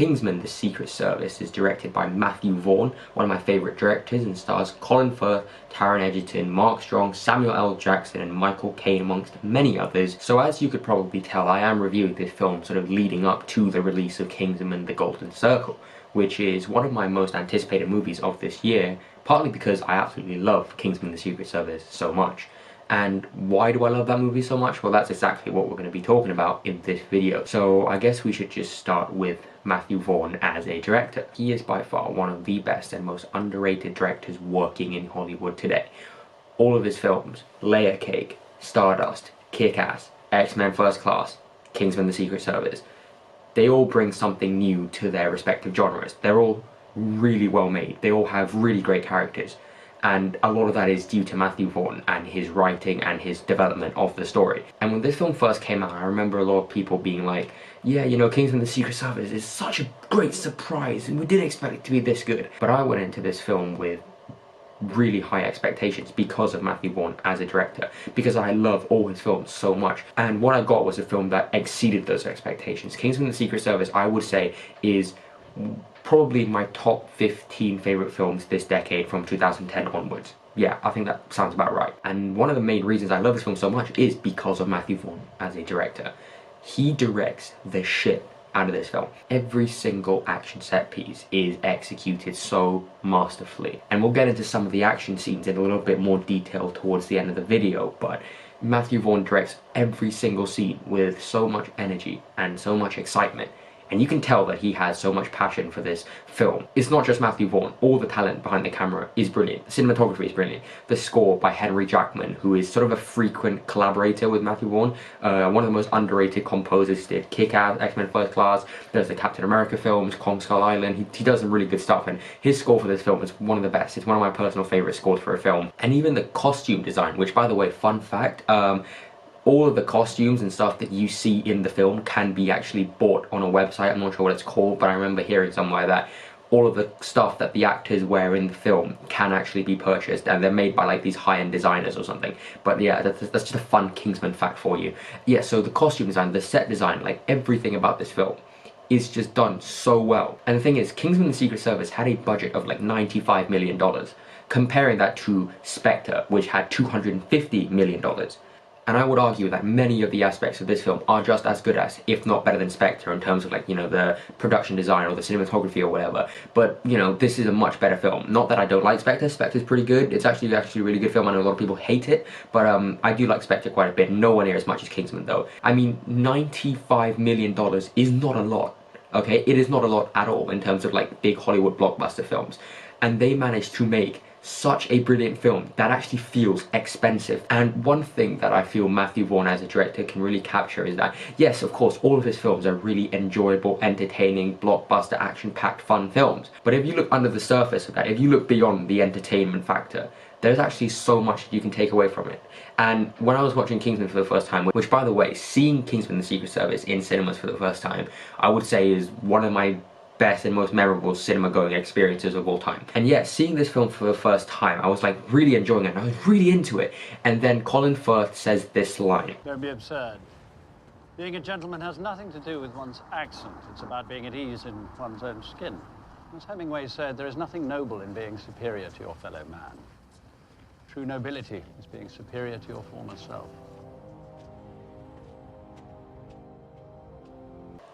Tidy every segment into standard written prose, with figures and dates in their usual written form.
Kingsman: The Secret Service is directed by Matthew Vaughn, one of my favourite directors, and stars Colin Firth, Taron Egerton, Mark Strong, Samuel L. Jackson and Michael Caine amongst many others. So as you could probably tell, I am reviewing this film sort of leading up to the release of Kingsman: The Golden Circle, which is one of my most anticipated movies of this year, partly because I absolutely love Kingsman: The Secret Service so much. And why do I love that movie so much? Well, that's exactly what we're going to be talking about in this video. So I guess we should just start with Matthew Vaughn as a director. He is by far one of the best and most underrated directors working in Hollywood today. All of his films, Layer Cake, Stardust, Kick-Ass, X-Men First Class, Kingsman: The Secret Service, they all bring something new to their respective genres. They're all really well made. They all have really great characters. And a lot of that is due to Matthew Vaughn and his writing and his development of the story. And when this film first came out, I remember a lot of people being like, yeah, you know, Kingsman: The Secret Service is such a great surprise and we didn't expect it to be this good. But I went into this film with really high expectations because of Matthew Vaughn as a director, because I love all his films so much. And what I got was a film that exceeded those expectations. Kingsman: The Secret Service, I would say, is probably my top 15 favourite films this decade from 2010 onwards. Yeah, I think that sounds about right. And one of the main reasons I love this film so much is because of Matthew Vaughn as a director. He directs the shit out of this film. Every single action set piece is executed so masterfully. And we'll get into some of the action scenes in a little bit more detail towards the end of the video, but Matthew Vaughn directs every single scene with so much energy and so much excitement. And you can tell that he has so much passion for this film. It's not just Matthew Vaughn. All the talent behind the camera is brilliant. The cinematography is brilliant. The score by Henry Jackman, who is sort of a frequent collaborator with Matthew Vaughn. One of the most underrated composers. Did Kick-Ass, X-Men First Class, there's the Captain America films, Kong Skull Island. He does some really good stuff, and his score for this film is one of the best. It's one of my personal favourite scores for a film. And even the costume design, which, by the way, fun fact, all of the costumes and stuff that you see in the film can be actually bought on a website. I'm not sure what it's called, but I remember hearing somewhere that all of the stuff that the actors wear in the film can actually be purchased, and they're made by like these high-end designers or something. But yeah, that's just a fun Kingsman fact for you. Yeah, so the costume design, the set design, like everything about this film is just done so well. And the thing is, Kingsman: The Secret Service had a budget of like $95 million. Comparing that to Spectre, which had $250 million. And I would argue that many of the aspects of this film are just as good as, if not better than Spectre, in terms of, like, you know, the production design or the cinematography or whatever. But, you know, this is a much better film. Not that I don't like Spectre. Spectre's pretty good. It's actually a really good film. I know a lot of people hate it, but I do like Spectre quite a bit. Nowhere near as much as Kingsman, though. I mean, $95 million is not a lot, okay? It is not a lot at all in terms of, like, big Hollywood blockbuster films. And they managed to make such a brilliant film that actually feels expensive. And one thing that I feel Matthew Vaughn as a director can really capture is that, yes, of course, all of his films are really enjoyable, entertaining, blockbuster, action-packed, fun films. But if you look under the surface of that, if you look beyond the entertainment factor, there's actually so much you can take away from it. And when I was watching Kingsman for the first time, which, by the way, seeing Kingsman: The Secret Service in cinemas for the first time, I would say is one of my best and most memorable cinema-going experiences of all time. And yeah, seeing this film for the first time, I was like really enjoying it, and I was really into it. And then Colin Firth says this line. Don't be absurd. Being a gentleman has nothing to do with one's accent. It's about being at ease in one's own skin. As Hemingway said, there is nothing noble in being superior to your fellow man. True nobility is being superior to your former self.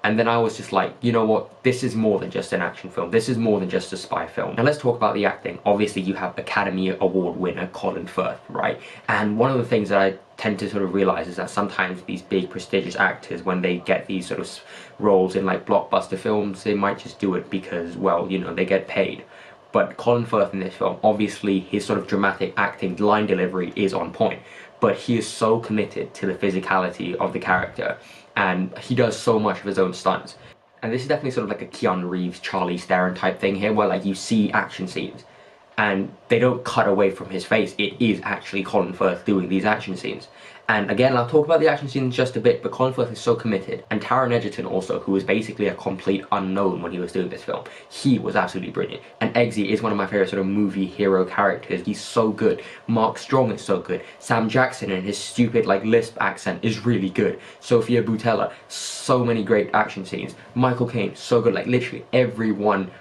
And then I was just like, you know what, this is more than just an action film. This is more than just a spy film. Now let's talk about the acting. Obviously you have Academy Award winner Colin Firth, right? And one of the things that I tend to sort of realize is that sometimes these big prestigious actors, when they get these sort of roles in like blockbuster films, they might just do it because, well, you know, they get paid. But Colin Firth in this film, obviously his sort of dramatic acting, line delivery is on point. But he is so committed to the physicality of the character, and he does so much of his own stunts. And this is definitely sort of like a Keanu Reeves, Charlize Theron type thing here, where like you see action scenes, and they don't cut away from his face. It is actually Colin Firth doing these action scenes. And again, I'll talk about the action scenes in just a bit, but Colin Firth is so committed. And Taron Egerton also, who was basically a complete unknown when he was doing this film, he was absolutely brilliant. And Eggsy is one of my favourite sort of movie hero characters. He's so good. Mark Strong is so good. Sam Jackson and his stupid like lisp accent is really good. Sofia Boutella, so many great action scenes. Michael Caine, so good. Like literally everyone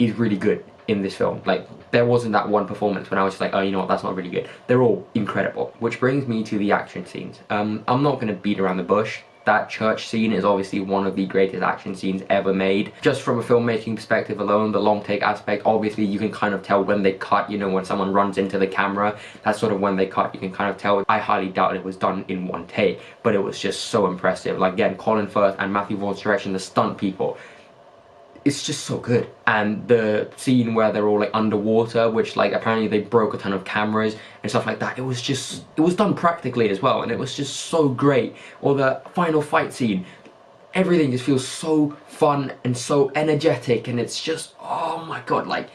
is really good in this film. Like, there wasn't that one performance when I was just like, oh, you know what, that's not really good. They're all incredible. Which brings me to the action scenes. I'm not going to beat around the bush. That church scene is obviously one of the greatest action scenes ever made. Just from a filmmaking perspective alone, the long take aspect, obviously you can kind of tell when they cut, you know, when someone runs into the camera, that's sort of when they cut, you can kind of tell. I highly doubt it was done in one take, but it was just so impressive. Like, again, Colin Firth and Matthew Vaughn's direction, the stunt people, it's just so good. And the scene where they're all like underwater, which like apparently they broke a ton of cameras and stuff like that, it was done practically as well, and it was just so great. Or the final fight scene, everything just feels so fun and so energetic, and it's just, oh my god, like,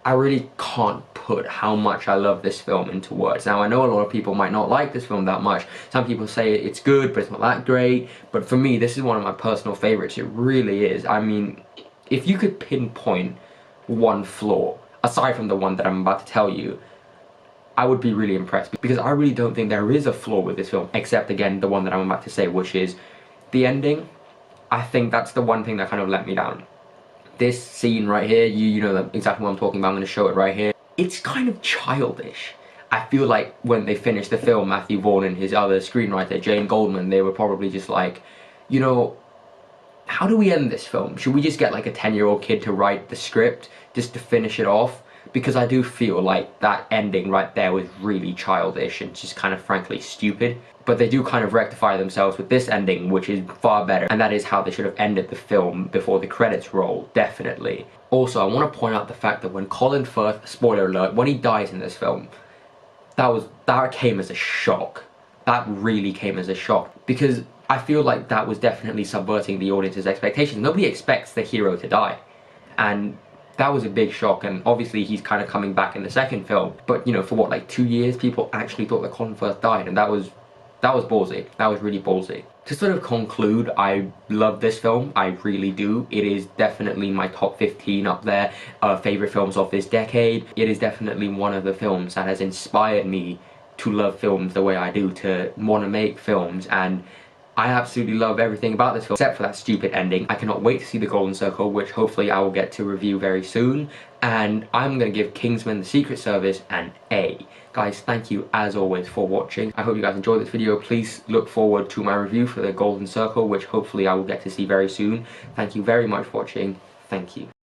I really can't put how much I love this film into words. Now, I know a lot of people might not like this film that much. Some people say it's good, but it's not that great. But for me, this is one of my personal favorites. It really is. I mean, if you could pinpoint one flaw, aside from the one that I'm about to tell you, I would be really impressed, because I really don't think there is a flaw with this film, except, again, the one that I'm about to say, which is the ending. I think that's the one thing that kind of let me down. This scene right here, you know exactly what I'm talking about, I'm going to show it right here. It's kind of childish. I feel like when they finished the film, Matthew Vaughn and his other screenwriter, Jane Goldman, they were probably just like, you know, how do we end this film? Should we just get like a 10-year-old kid to write the script just to finish it off? Because I do feel like that ending right there was really childish and just kind of frankly stupid. But they do kind of rectify themselves with this ending, which is far better. And that is how they should have ended the film before the credits roll, definitely. Also, I want to point out the fact that when Colin Firth, spoiler alert, when he dies in this film, that came as a shock. That really came as a shock. Because I feel like that was definitely subverting the audience's expectations. Nobody expects the hero to die. And that was a big shock, and obviously he's kind of coming back in the second film. But, you know, for what, like 2 years, people actually thought that Colin Firth died, and that was ballsy. That was really ballsy. To sort of conclude, I love this film. I really do. It is definitely my top 15 up there, favourite films of this decade. It is definitely one of the films that has inspired me to love films the way I do, to want to make films, and I absolutely love everything about this film, except for that stupid ending. I cannot wait to see The Golden Circle, which hopefully I will get to review very soon. And I'm going to give Kingsman: The Secret Service an A. Guys, thank you as always for watching. I hope you guys enjoyed this video. Please look forward to my review for The Golden Circle, which hopefully I will get to see very soon. Thank you very much for watching. Thank you.